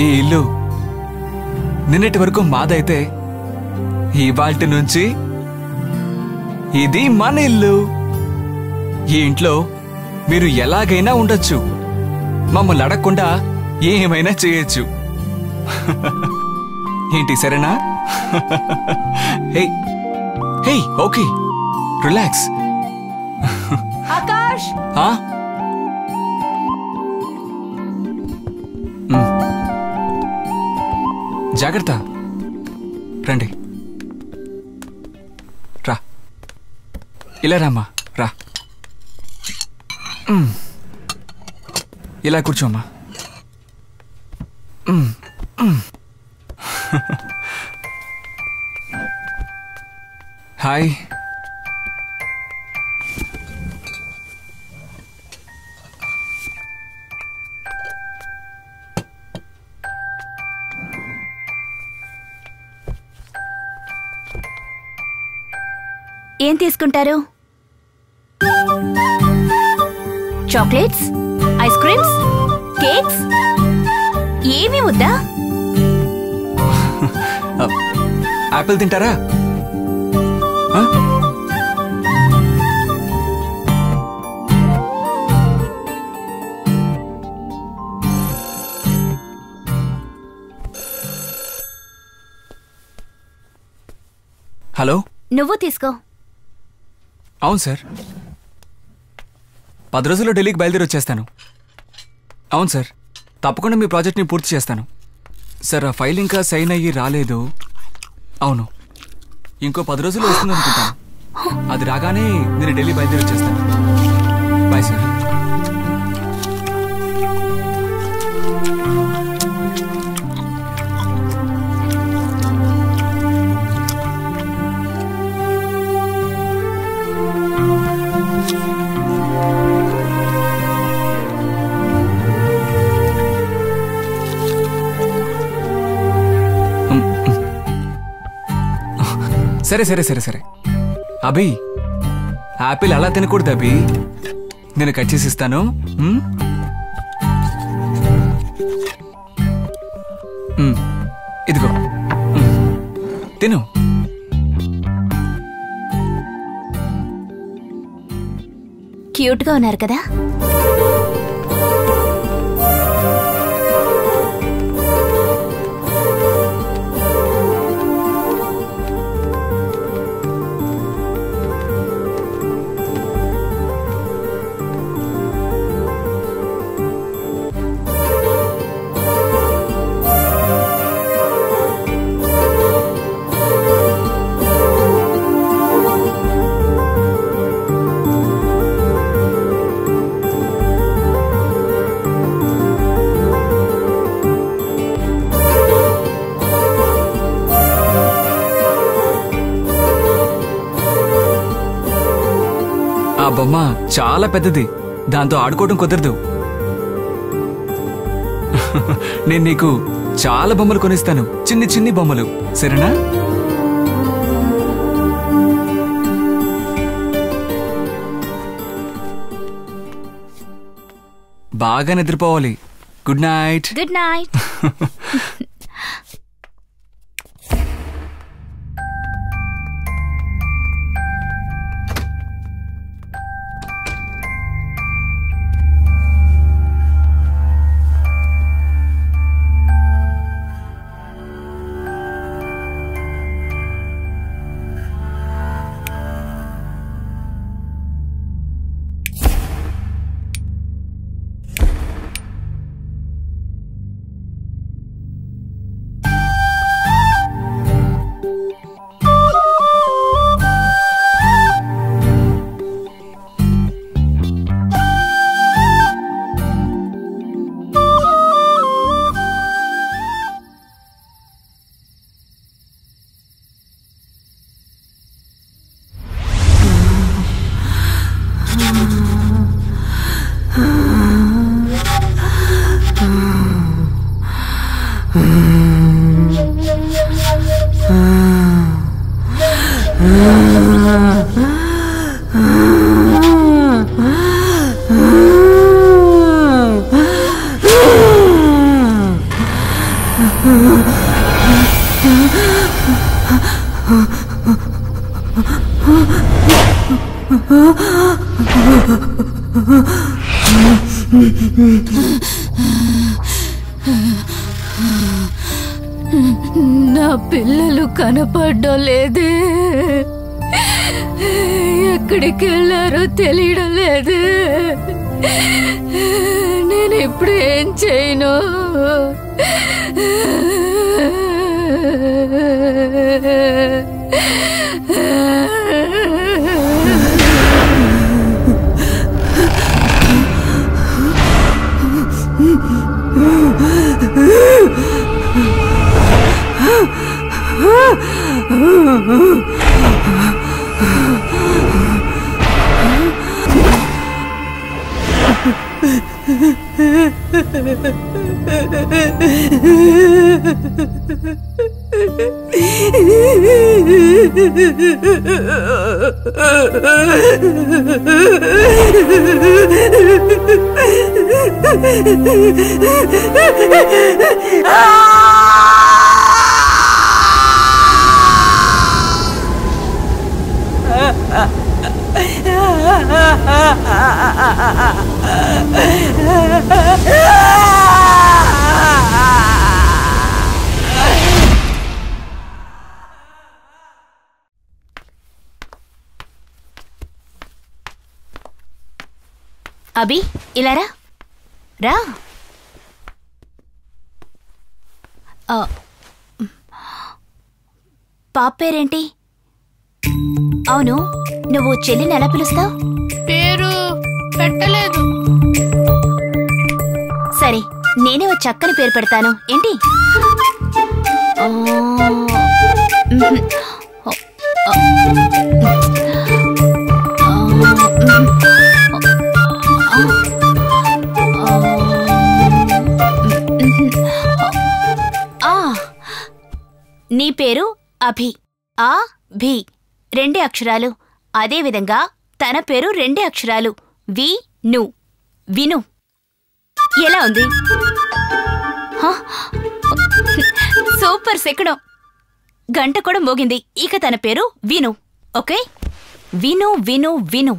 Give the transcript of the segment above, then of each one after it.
ఈ ఇల్లు నిన్నటి వరకు మాదైతే ఇవాల్టి నుంచి ఇది మన ఇల్లు. ఈ ఇంట్లో మీరు ఎలాగైనా ఉండొచ్చు, మమ్మల్ని అడగకుండా ఏమైనా చేయొచ్చు. ఏంటి సరేనా? హే హే ఓకే రిలాక్స్. ఆకాష్ జాగ్రత్త. రండి రా, ఇలా రామ్మా రా. ఇలా కూర్చోమ్మా. హాయ్. ఏం తీసుకుంటారు? చాక్లెట్స్, ఐస్ క్రీమ్స్, కేక్స్ ఏమీ వద్దా? యాపిల్ తింటారా? హలో, నువ్వు తీసుకో. అవును సార్, 10 రోజుల్లో ఢిల్లీకి బయలుదేరి వచ్చేస్తాను. అవును సార్, తప్పకుండా మీ ప్రాజెక్ట్ని పూర్తి చేస్తాను. సార్, ఆ ఫైల్ ఇంకా సైన్ అయ్యి రాలేదు. అవును, ఇంకో 10 రోజుల్లో వస్తుంది అనుకుంటాను. అది రాగానే నేను ఢిల్లీ బయలుదేరి వచ్చేస్తాను. Bye sir. సరే సరే సరే సరే అభి, యాపిల్ అలా తినకూడదు అభి. నేను కట్ చేసి ఇస్తాను. ఇదిగో తిను. క్యూట్ గా ఉన్నారు కదా? ఆ బొమ్మ చాలా పెద్దది, దాంతో ఆడుకోవడం కుదరదు. నేను నీకు చాలా బొమ్మలు కొనిస్తాను, చిన్ని చిన్ని బొమ్మలు, సరేనా? బాగా నిద్రపోవాలి. Good night. Good night. నా పిల్లలు కనపడ్డం లేదే, ఎక్కడికి వెళ్ళారో తెలియడం లేదే. నేను ఇప్పుడు ఏం చేయను? అభి, ఇలా రా. రా. పాప పేరేంటి? అవును, నువ్వు చెల్లిని ఎలా పిలుస్తావు? పేరు పెట్టలేదు. సరే, నేనే ఓ చక్కని పేరు పెడతాను. ఏంటి? నీ పేరు అభి. ఆ భి 2 అక్షరాలు. అదేవిధంగా తన పేరు 2 అక్షరాలు. వి-ను. విను. ఎలా ఉంది? సూపర్ సెకడం. గంట కూడా మోగింది. ఇక తన పేరు విను. ఓకే? విను విను విను.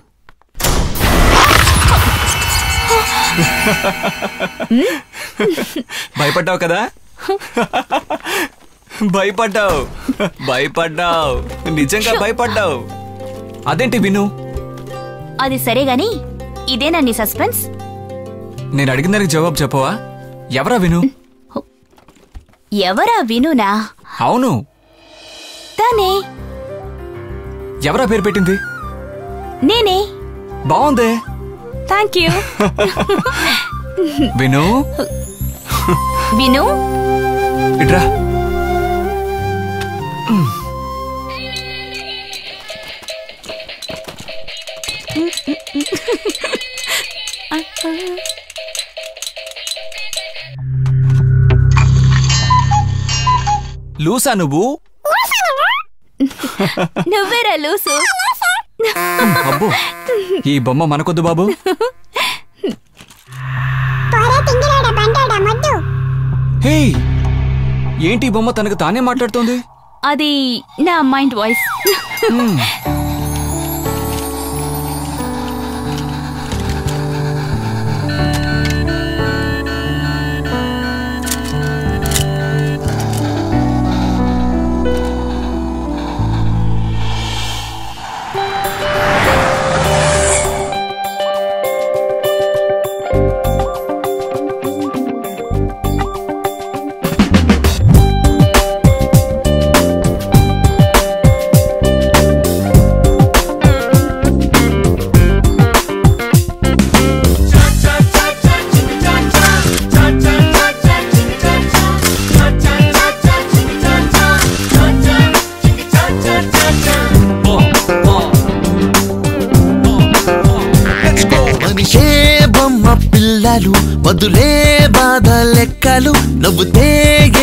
భయపడ్డావు కదా? భయపడ్డావు. నిజంగా భయపడ్డావు. అదేంటి విను? అది సరే గాని, ఇదేనా నీ సస్పెన్స్? నేను అడిగిన దానికి జవాబు చెప్పవా? ఎవరా విను? ఎవరా వినునా? అవును, తనే. ఎవరా పేరు పెట్టింది? నేనే. బాగుందే. Thank you. విను. విను, ఇట్రా. లూసా నువ్వు? నువ్వేరా లూసు. అబ్బో, ఈ బొమ్మ మనకొద్దు బాబు. హే, ఏంటి బొమ్మ తనకు తానే మాట్లాడుతోంది? అది నా మైండ్ వాయిస్. వదులే బాధ లెక్కలు, నవ్వుతే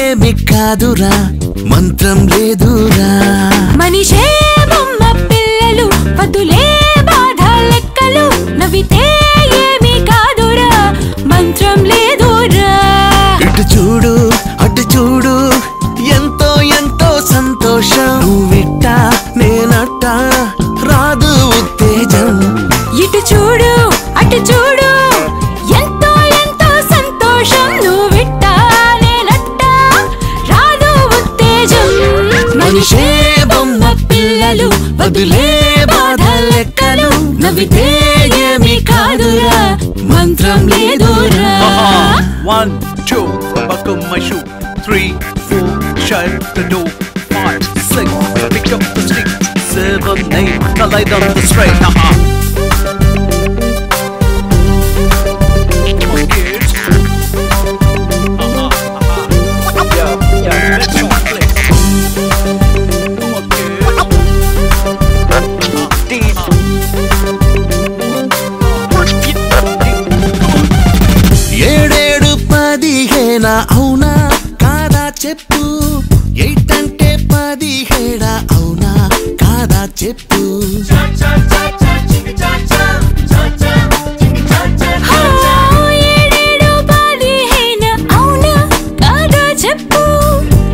ఏమి కాదురా, మంత్రం లేదురా. మనిషే బొమ్మ పిల్లలు, వదులే బాధ లెక్కలు, నవ్వితే ఏమి కాదురా, మంత్రం లేదురా. ఇటు చూడు అటు చూడు, ఎంతో ఎంతో సంతోషం. నువ్విట్టా నేనట్టా, రాదు ఉత్తేజం. నవ్వితే ఏమి కాదురా మంత్రం లేదురా 1 2 buckle my shoe 3 4 shut the door 5 6 pick up the stick 7 8 collide on the straight Come on kids yeah let's go play come on kids ఏడేడు 15 అవునా కాదా చెప్పు 8 అంటే 17 అవునా కాదా చెప్పు ఏడేడు 15 అవునా కాదా చెప్పు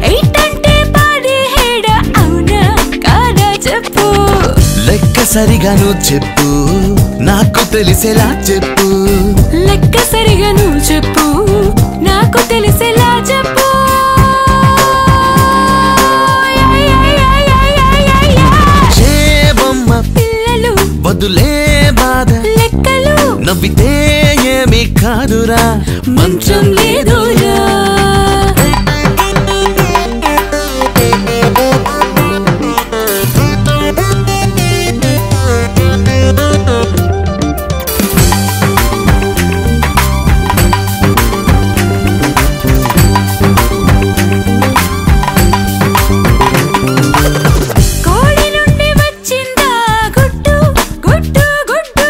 8 అంటే 17 అవునా కాదా చెప్పు లెక్క సరిగా నువ్వు చెప్పు నాకు తెలిసేలా చెప్పు లెక్క సరిగా నువ్వు చెప్పు నాకు తెలిసేలా చెప్పు చేబొమ్మ పిల్లలు వదులే బాధ లెక్కలు నవ్వితే ఏమి కాదురా మంత్రం లేదురా కోడి నుండి వచ్చిందా గుడ్డు గుడ్డు గుడ్డు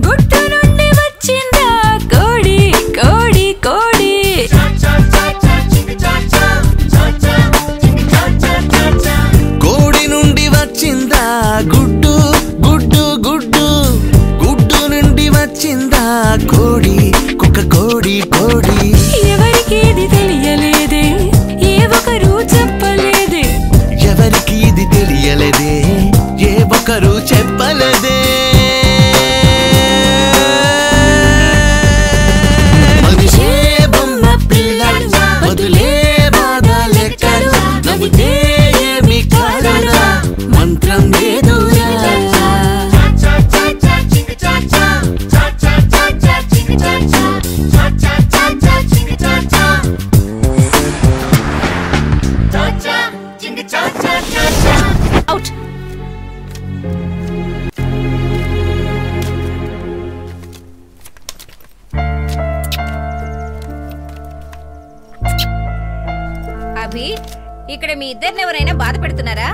గుడ్డు నుండి వచ్చిందా కోడి కోడి కోడి కోడి నుండి వచ్చిందా గుడ్డు గుడ్డు గుడ్డు గుడ్డు నుండి వచ్చిందా కోడి కుక్క కోడి కోడి ఎవరికి ఇది తెలియలేదే ఏ ఒకరు చెప్పలేదే ఎవరికి ఇది తెలియలేదే ఏ ఒక్కరు చెప్పలేదే మనిషే బొమ్మ పిల్లలు వదిలే బాధ లెక్కలు నవ్వితే ఏమి కాదురా మంత్రం లేదురా అవుట్. అభి ఇక్కడ మీ ఇద్దరిని ఎవరైనా బాధ పెడుతున్నారా?